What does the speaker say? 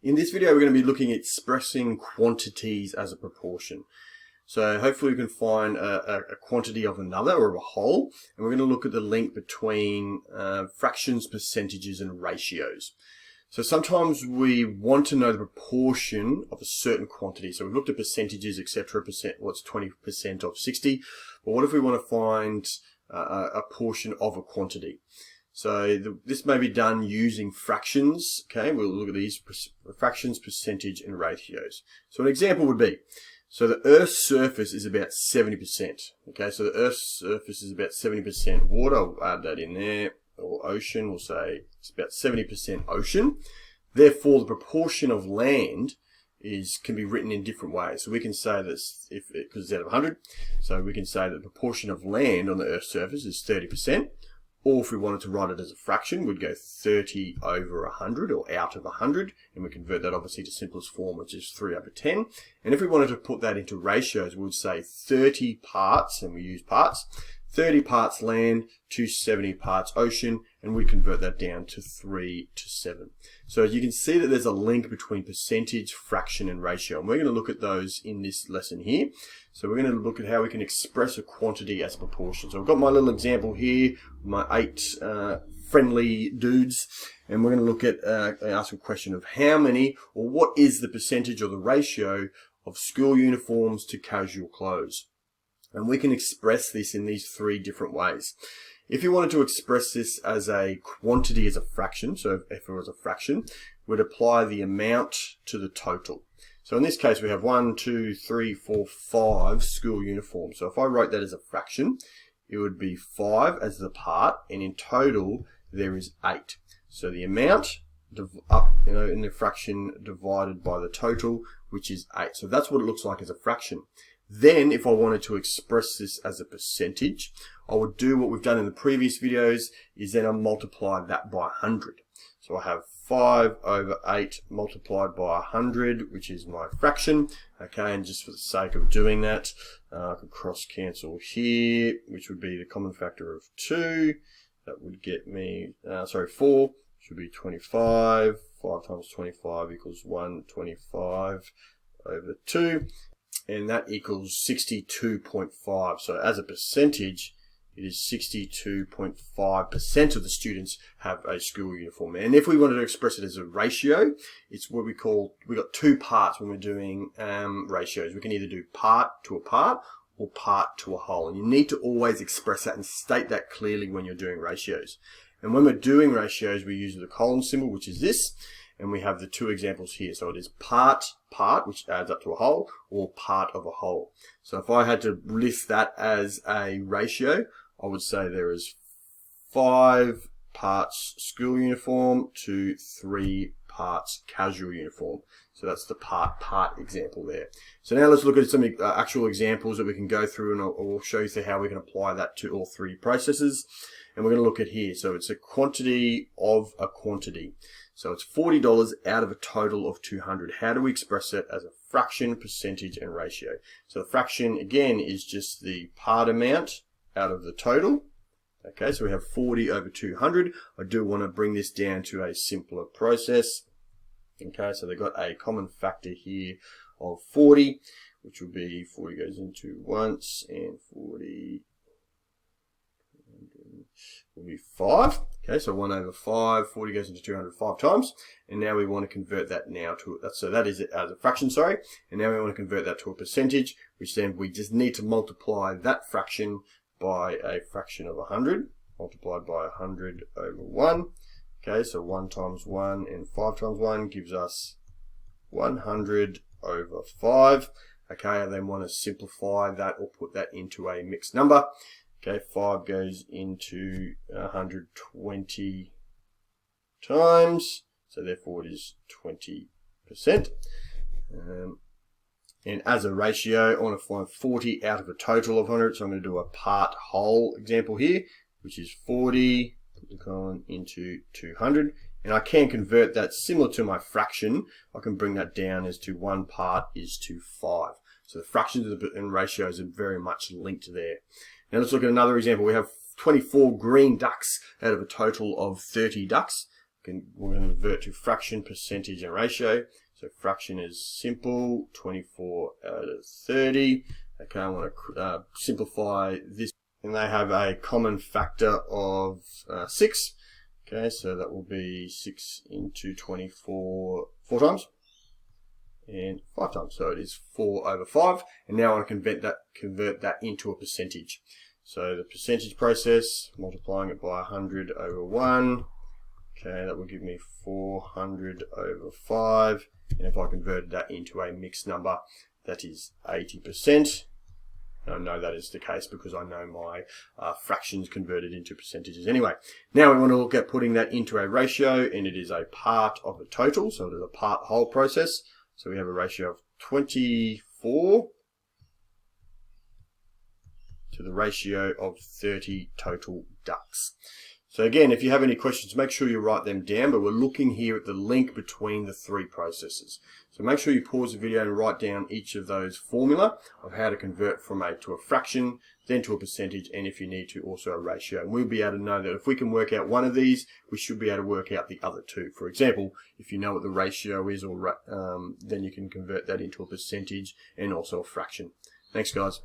In this video, we're going to be looking at expressing quantities as a proportion. So hopefully we can find a quantity of another or a whole, and we're going to look at the link between fractions, percentages, and ratios. So sometimes we want to know the proportion of a certain quantity. So we've looked at percentages, etc. What's 20% of 60? But what if we want to find a portion of a quantity? So this may be done using fractions. Okay, we'll look at these fractions, percentage, and ratios. So an example would be, so the Earth's surface is about 70%. Okay, so the Earth's surface is about 70% water. I'll add that in there. Or ocean, we'll say it's about 70% ocean. Therefore, the proportion of land can be written in different ways. So we can say this, because it's out of 100, so we can say that the proportion of land on the Earth's surface is 30%. Or if we wanted to write it as a fraction, we'd go 30 over 100 or out of 100, and we convert that obviously to simplest form, which is 3 over 10. And if we wanted to put that into ratios, we would say 30 parts, and we use parts, 30 parts land to 70 parts ocean, and we convert that down to 3 to 7. So you can see that there's a link between percentage, fraction, and ratio, and we're going to look at those in this lesson here. So we're going to look at how we can express a quantity as a proportion. So I've got my little example here, my 8 friendly dudes, and we're going to look at ask a question of how many, or what is the percentage or the ratio of school uniforms to casual clothes. And we can express this in these 3 different ways. If you wanted to express this as a quantity as a fraction, so if it was a fraction, we'd apply the amount to the total. So in this case, we have 1, 2, 3, 4, 5 school uniforms. So if I wrote that as a fraction, it would be 5 as the part, and in total, there is 8. So the amount in the fraction divided by the total, which is 8. So that's what it looks like as a fraction. Then, if I wanted to express this as a percentage, I would do what we've done in the previous videos, is then I multiply that by 100. So I have 5 over 8 multiplied by 100, which is my fraction. Okay, and just for the sake of doing that, I could cross cancel here, which would be the common factor of 2. That would get me, 4, which would be 25. 5 times 25 equals 125 over 2. And that equals 62.5. So as a percentage, it is 62.5% of the students have a school uniform. And if we wanted to express it as a ratio, it's what we got 2 parts when we're doing ratios. We can either do part to a part or part to a whole. And you need to always express that and state that clearly when you're doing ratios. And when we're doing ratios, we use the colon symbol, which is this. And we have the 2 examples here. So it is part, which adds up to a whole, or part of a whole. So if I had to list that as a ratio, I would say there is 5 parts school uniform to 3 parts casual uniform. So that's the part example there. So now let's look at some actual examples that we can go through, and I'll show you how we can apply that to all 3 processes. And we're going to look at here. So it's a quantity of a quantity. So it's $40 out of a total of 200. How do we express it as a fraction, percentage, and ratio? So the fraction, again, is just the part amount out of the total. Okay, so we have 40 over 200. I do want to bring this down to a simpler process. Okay, so they've got a common factor here of 40, which would be 40 goes into once, and 40 will be 5. Okay, so 1 over 5, 40 goes into 200 5 times. And now we want to convert that now to, so that is it as a fraction, sorry. And now we want to convert that to a percentage, which then we just need to multiply that fraction by a fraction of 100, multiplied by 100 over 1. Okay, so 1 times 1 and 5 times 1 gives us 100 over 5. Okay, I then want to simplify that or put that into a mixed number. Okay, 5 goes into 120 times, so therefore it is 20%. And as a ratio, I want to find 40 out of a total of 100, so I'm going to do a part whole example here, which is 40, put the colon into 200. And I can convert that similar to my fraction. I can bring that down as to 1 part is to 5. So the fractions and ratios are very much linked there. Now let's look at another example. We have 24 green ducks out of a total of 30 ducks. we're going to convert to fraction, percentage, and ratio. So fraction is simple, 24 out of 30. Okay, I want to simplify this. And they have a common factor of 6. Okay, so that will be 6 into 24 4 times and 5 times. So it is 4 over 5. And now I want to convert that into a percentage. So the percentage process, multiplying it by 100 over 1. Okay, that will give me 400 over 5. And if I converted that into a mixed number, that is 80%. And I know that is the case because I know my fractions converted into percentages anyway. Now we want to look at putting that into a ratio, and it is a part of the total, so it is a part whole process. So we have a ratio of 24 to the ratio of 30 total ducks. So again, if you have any questions, make sure you write them down, but we're looking here at the link between the 3 processes. So make sure you pause the video and write down each of those formula of how to convert from to a fraction, then to a percentage, and if you need to, also a ratio. And we'll be able to know that if we can work out one of these, we should be able to work out the other 2. For example, if you know what the ratio is, or then you can convert that into a percentage and also a fraction. Thanks, guys.